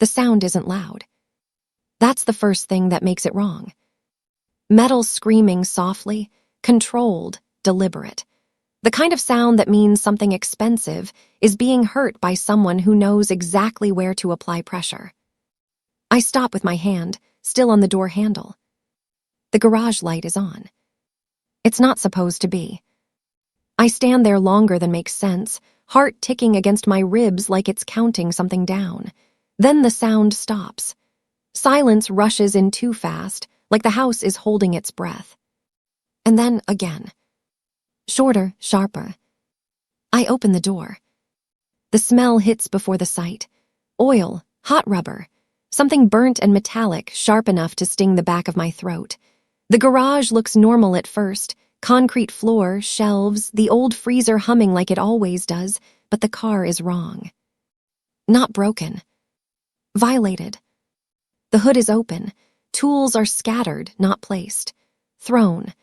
The sound isn't loud. That's the first thing that makes it wrong. Metal screaming softly, controlled, deliberate. The kind of sound that means something expensive is being hurt by someone who knows exactly where to apply pressure. I stop with my hand, still on the door handle. The garage light is on. It's not supposed to be. I stand there longer than makes sense, heart ticking against my ribs like it's counting something down. Then the sound stops. Silence rushes in too fast, like the house is holding its breath. And then again. Shorter, sharper. I open the door. The smell hits before the sight. Oil, hot rubber, something burnt and metallic, sharp enough to sting the back of my throat. The garage looks normal at first. Concrete floor, shelves, the old freezer humming like it always does, but the car is wrong. Not broken. Violated. The hood is open. Tools are scattered, not placed. Thrown.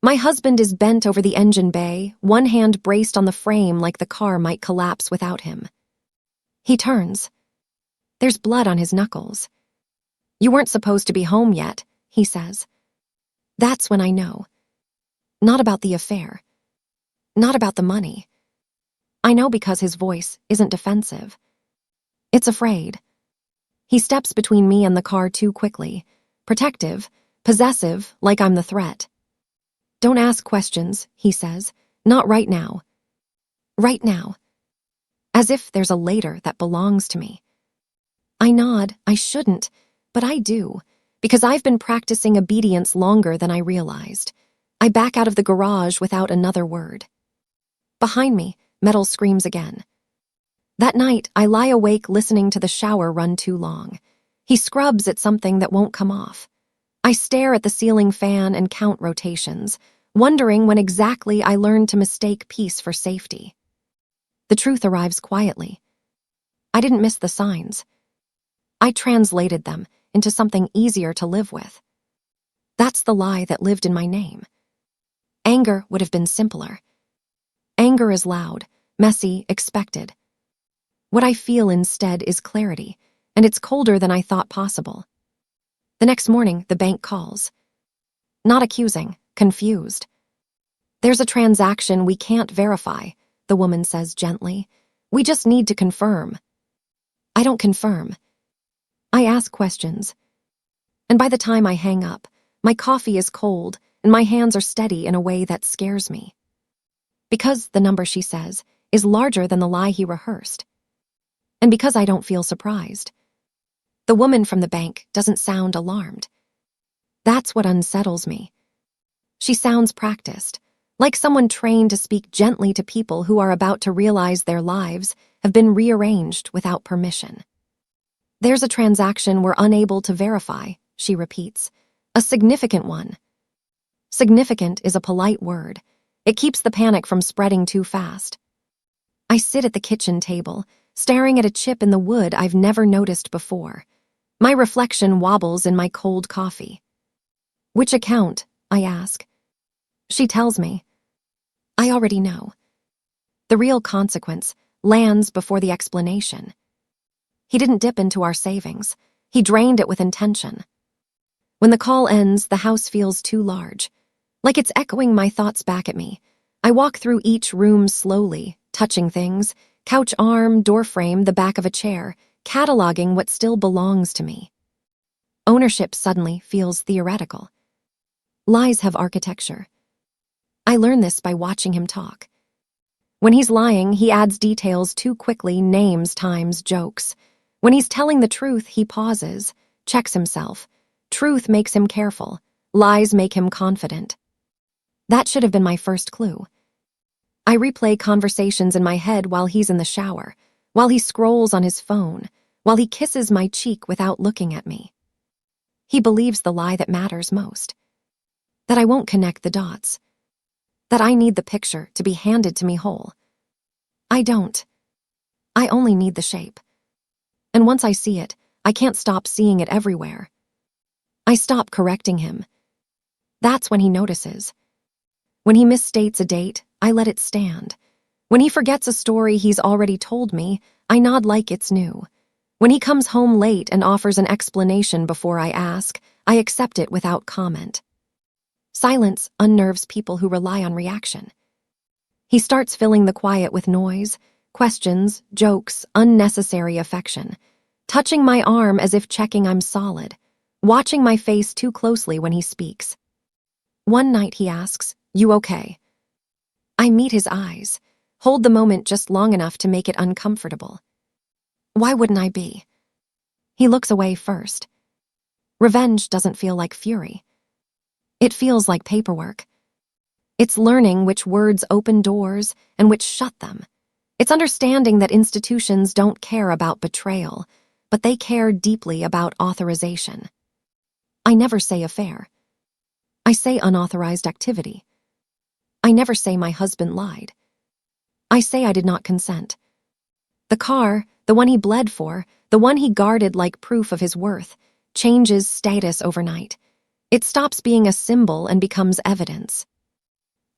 My husband is bent over the engine bay, one hand braced on the frame like the car might collapse without him. He turns. There's blood on his knuckles. "You weren't supposed to be home yet," he says. That's when I know. Not about the affair. Not about the money. I know because his voice isn't defensive. It's afraid. He steps between me and the car too quickly. Protective, possessive, like I'm the threat. "Don't ask questions," he says. "Not right now." Right now. As if there's a later that belongs to me. I nod. I shouldn't, but I do, because I've been practicing obedience longer than I realized. I back out of the garage without another word. Behind me, metal screams again. That night, I lie awake listening to the shower run too long. He scrubs at something that won't come off. I stare at the ceiling fan and count rotations, wondering when exactly I learned to mistake peace for safety. The truth arrives quietly. I didn't miss the signs. I translated them into something easier to live with. That's the lie that lived in my name. Anger would have been simpler. Anger is loud, messy, expected. What I feel instead is clarity, and it's colder than I thought possible. The next morning, the bank calls. Not accusing, confused. "There's a transaction we can't verify," the woman says gently. "We just need to confirm." I don't confirm. I ask questions. And by the time I hang up, my coffee is cold and my hands are steady in a way that scares me. Because the number, she says, is larger than the lie he rehearsed. And because I don't feel surprised. The woman from the bank doesn't sound alarmed. That's what unsettles me. She sounds practiced, like someone trained to speak gently to people who are about to realize their lives have been rearranged without permission. "There's a transaction we're unable to verify," she repeats. "A significant one." Significant is a polite word. It keeps the panic from spreading too fast. I sit at the kitchen table, staring at a chip in the wood I've never noticed before. My reflection wobbles in my cold coffee. "Which account?" I ask. She tells me. I already know. The real consequence lands before the explanation. He didn't dip into our savings. He drained it with intention. When the call ends, the house feels too large, like it's echoing my thoughts back at me. I walk through each room slowly, touching things, couch arm, door frame, the back of a chair, cataloging what still belongs to me. Ownership suddenly feels theoretical. Lies have architecture. I learn this by watching him talk. When he's lying, he adds details too quickly, names, times, jokes. When he's telling the truth, he pauses, checks himself. Truth makes him careful. Lies make him confident. That should have been my first clue. I replay conversations in my head while he's in the shower, while he scrolls on his phone, while he kisses my cheek without looking at me. He believes the lie that matters most. That I won't connect the dots. That I need the picture to be handed to me whole. I don't. I only need the shape. And once I see it, I can't stop seeing it everywhere. I stop correcting him. That's when he notices. When he misstates a date, I let it stand. When he forgets a story he's already told me, I nod like it's new. When he comes home late and offers an explanation before I ask, I accept it without comment. Silence unnerves people who rely on reaction. He starts filling the quiet with noise, questions, jokes, unnecessary affection, touching my arm as if checking I'm solid, watching my face too closely when he speaks. One night he asks, "You okay?" I meet his eyes, hold the moment just long enough to make it uncomfortable. Why wouldn't I be? He looks away first. Revenge doesn't feel like fury. It feels like paperwork. It's learning which words open doors and which shut them. It's understanding that institutions don't care about betrayal, but they care deeply about authorization. I never say affair. I say unauthorized activity. I never say my husband lied. I say I did not consent. The car, the one he bled for, the one he guarded like proof of his worth, changes status overnight. It stops being a symbol and becomes evidence.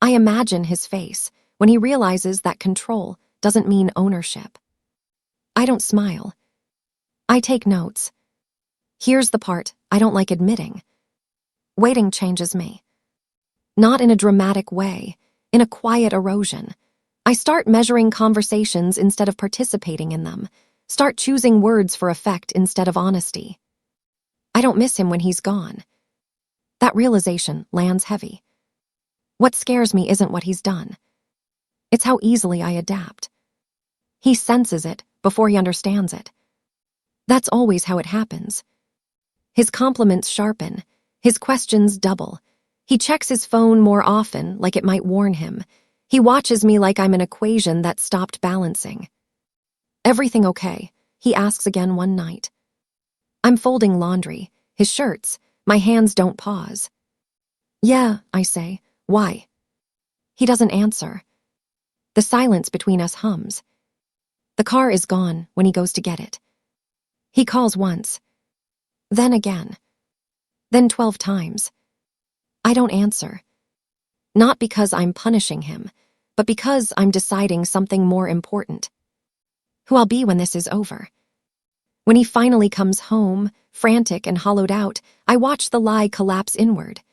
I imagine his face when he realizes that control doesn't mean ownership. I don't smile. I take notes. Here's the part I don't like admitting. Waiting changes me. Not in a dramatic way, in a quiet erosion. I start measuring conversations instead of participating in them, start choosing words for effect instead of honesty. I don't miss him when he's gone. That realization lands heavy. What scares me isn't what he's done. It's how easily I adapt. He senses it before he understands it. That's always how it happens. His compliments sharpen, his questions double. He checks his phone more often, like it might warn him. He watches me like I'm an equation that stopped balancing. "Everything okay?" he asks again one night. I'm folding laundry, his shirts. My hands don't pause. "Yeah," I say. "Why?" He doesn't answer. The silence between us hums. The car is gone when he goes to get it. He calls once, then again, then 12 times. I don't answer. Not because I'm punishing him, but because I'm deciding something more important. Who I'll be when this is over. When he finally comes home, frantic and hollowed out, I watch the lie collapse inward.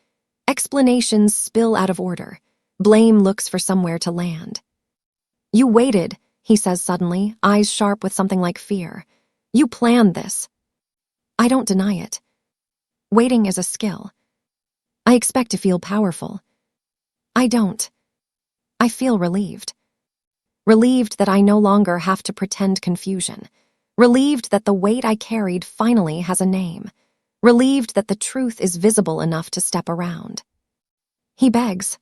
Explanations spill out of order. Blame looks for somewhere to land. "You waited," he says suddenly, eyes sharp with something like fear. "You planned this." I don't deny it. Waiting is a skill. I expect to feel powerful. I don't. I feel relieved. Relieved that I no longer have to pretend confusion. Relieved that the weight I carried finally has a name. Relieved that the truth is visible enough to step around. He begs,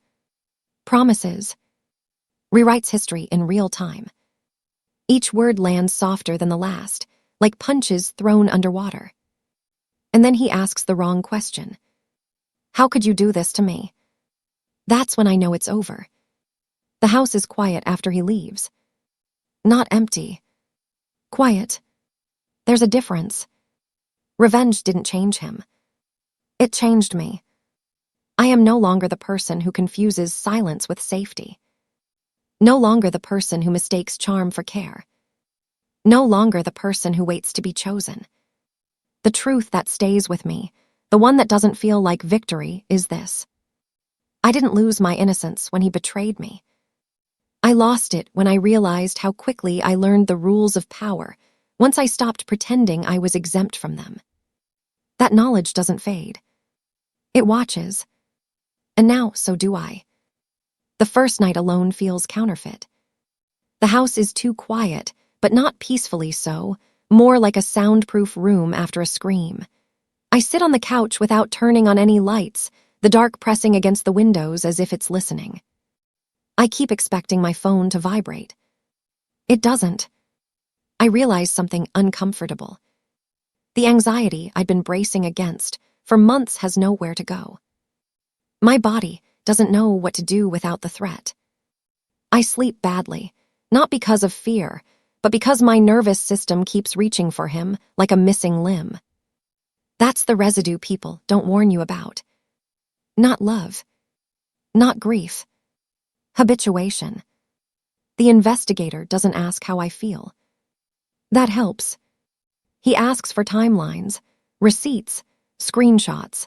promises, rewrites history in real time. Each word lands softer than the last, like punches thrown underwater. And then he asks the wrong question. "How could you do this to me?" That's when I know it's over. The house is quiet after he leaves. Not empty. Quiet. There's a difference. Revenge didn't change him. It changed me. I am no longer the person who confuses silence with safety. No longer the person who mistakes charm for care. No longer the person who waits to be chosen. The truth that stays with me, the one that doesn't feel like victory, is this. I didn't lose my innocence when he betrayed me. I lost it when I realized how quickly I learned the rules of power once I stopped pretending I was exempt from them. That knowledge doesn't fade. It watches. And now so do I. The first night alone feels counterfeit. The house is too quiet, but not peacefully so, more like a soundproof room after a scream. I sit on the couch without turning on any lights, the dark pressing against the windows as if it's listening. I keep expecting my phone to vibrate. It doesn't. I realize something uncomfortable. The anxiety I'd been bracing against for months has nowhere to go. My body doesn't know what to do without the threat. I sleep badly, not because of fear, but because my nervous system keeps reaching for him like a missing limb. That's the residue people don't warn you about. Not love. Not grief. Habituation. The investigator doesn't ask how I feel. That helps. He asks for timelines, receipts, screenshots.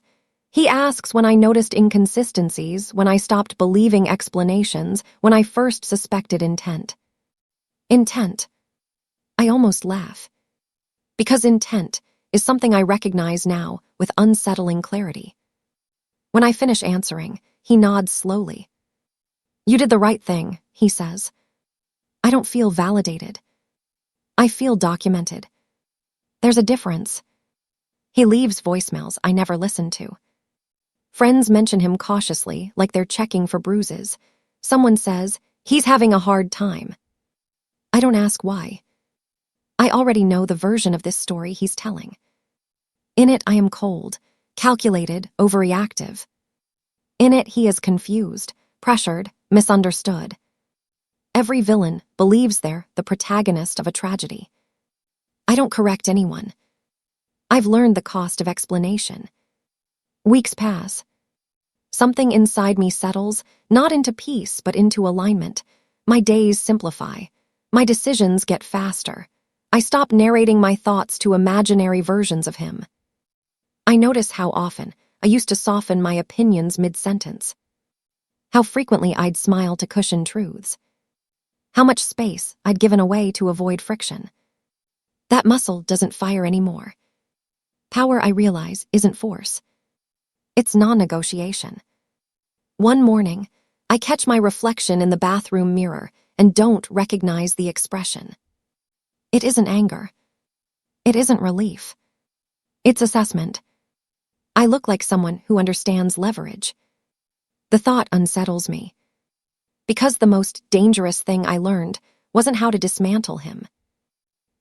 He asks when I noticed inconsistencies, when I stopped believing explanations, when I first suspected intent. Intent. I almost laugh. Because intent is something I recognize now with unsettling clarity. When I finish answering, he nods slowly. You did the right thing, he says. I don't feel validated. I feel documented. There's a difference. He leaves voicemails I never listen to. Friends mention him cautiously, like they're checking for bruises. Someone says, he's having a hard time. I don't ask why. I already know the version of this story he's telling. In it, I am cold, calculated, overreactive. In it, he is confused, pressured, misunderstood. Every villain believes they're the protagonist of a tragedy. I don't correct anyone. I've learned the cost of explanation. Weeks pass. Something inside me settles, not into peace, but into alignment. My days simplify. My decisions get faster. I stop narrating my thoughts to imaginary versions of him. I notice how often I used to soften my opinions mid-sentence. How frequently I'd smile to cushion truths. How much space I'd given away to avoid friction. That muscle doesn't fire anymore. Power, I realize, isn't force. It's non-negotiation. One morning, I catch my reflection in the bathroom mirror and don't recognize the expression. It isn't anger. It isn't relief. It's assessment. I look like someone who understands leverage. The thought unsettles me. Because the most dangerous thing I learned wasn't how to dismantle him.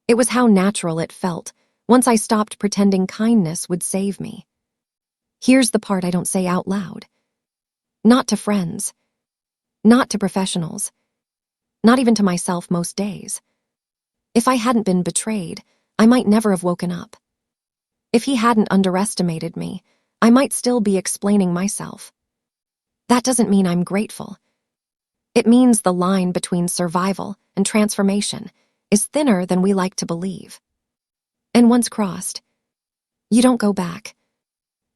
It was how natural it felt once I stopped pretending kindness would save me. Here's the part I don't say out loud. Not to friends. Not to professionals. Not even to myself most days. If I hadn't been betrayed, I might never have woken up. If he hadn't underestimated me, I might still be explaining myself. That doesn't mean I'm grateful. It means the line between survival and transformation is thinner than we like to believe. And once crossed, you don't go back.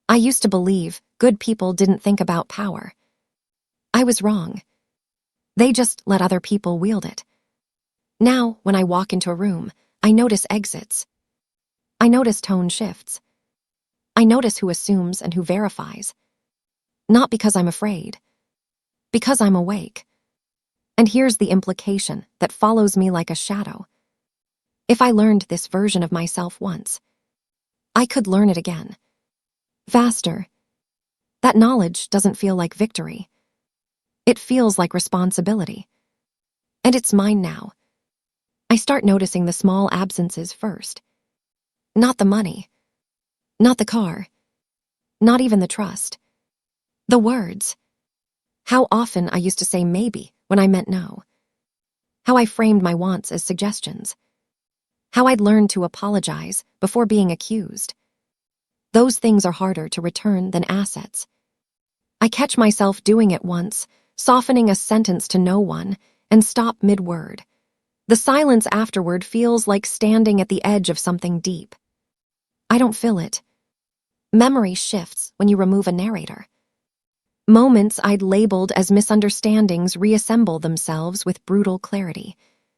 I used to believe good people didn't think about power. I was wrong. They just let other people wield it. Now, when I walk into a room, I notice exits. I notice tone shifts. I notice who assumes and who verifies. Not because I'm afraid. Because I'm awake. And here's the implication that follows me like a shadow. If I learned this version of myself once, I could learn it again. Faster. That knowledge doesn't feel like victory. It feels like responsibility. And it's mine now. I start noticing the small absences first. Not the money. Not the car. Not even the trust. The words. How often I used to say maybe when I meant no. How I framed my wants as suggestions. How I'd learned to apologize before being accused. Those things are harder to return than assets. I catch myself doing it once, softening a sentence to no one, and stop mid-word. The silence afterward feels like standing at the edge of something deep. I don't fill it. Memory shifts when you remove a narrator. Moments I'd labeled as misunderstandings reassemble themselves with brutal clarity.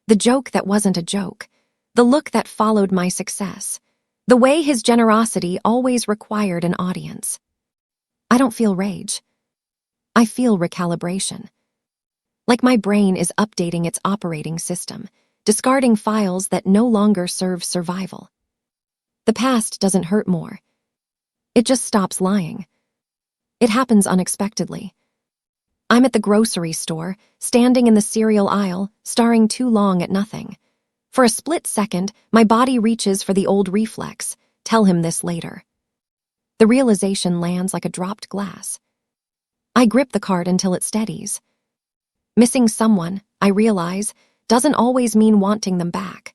The joke that wasn't a joke. The look that followed my success. The way his generosity always required an audience. I don't feel rage. I feel recalibration. Like my brain is updating its operating system, discarding files that no longer serve survival. The past doesn't hurt more. It just stops lying. It happens unexpectedly. I'm at the grocery store, standing in the cereal aisle, staring too long at nothing. For a split second, my body reaches for the old reflex, tell him this later. The realization lands like a dropped glass. I grip the cart until it steadies. Missing someone, I realize, doesn't always mean wanting them back.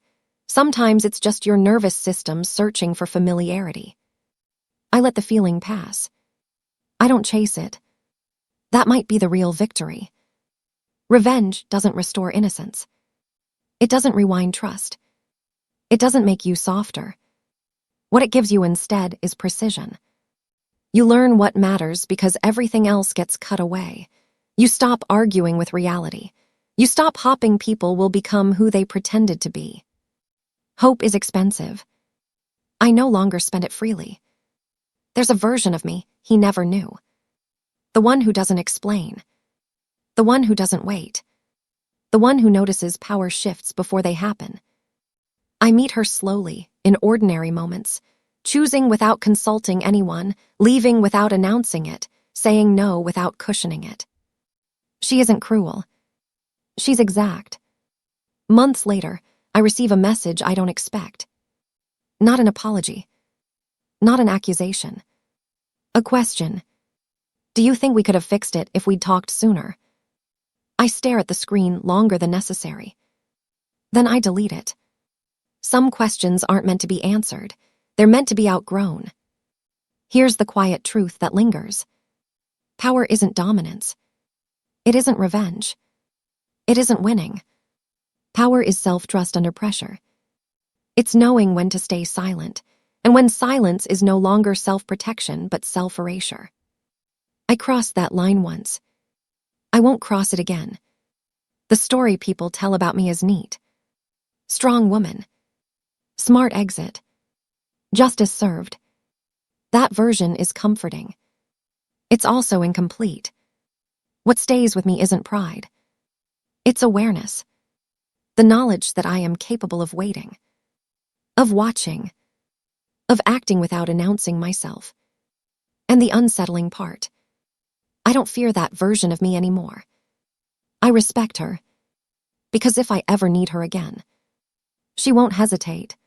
Sometimes it's just your nervous system searching for familiarity. I let the feeling pass. I don't chase it. That might be the real victory. Revenge doesn't restore innocence. It doesn't rewind trust. It doesn't make you softer. What it gives you instead is precision. You learn what matters because everything else gets cut away. You stop arguing with reality. You stop hoping people will become who they pretended to be. Hope is expensive. I no longer spend it freely. There's a version of me he never knew. The one who doesn't explain. The one who doesn't wait. The one who notices power shifts before they happen. I meet her slowly, in ordinary moments, choosing without consulting anyone, leaving without announcing it, saying no without cushioning it. She isn't cruel. She's exact. Months later, I receive a message I don't expect. Not an apology. Not an accusation. A question. Do you think we could have fixed it if we'd talked sooner? I stare at the screen longer than necessary. Then I delete it. Some questions aren't meant to be answered. They're meant to be outgrown. Here's the quiet truth that lingers. Power isn't dominance. It isn't revenge. It isn't winning. Power is self-trust under pressure. It's knowing when to stay silent, and when silence is no longer self-protection but self-erasure. I crossed that line once. I won't cross it again. The story people tell about me is neat. Strong woman. Smart exit. Justice served. That version is comforting. It's also incomplete. What stays with me isn't pride. It's awareness. The knowledge that I am capable of waiting. Of watching. Of acting without announcing myself. And the unsettling part. I don't fear that version of me anymore. I respect her. Because if I ever need her again, she won't hesitate.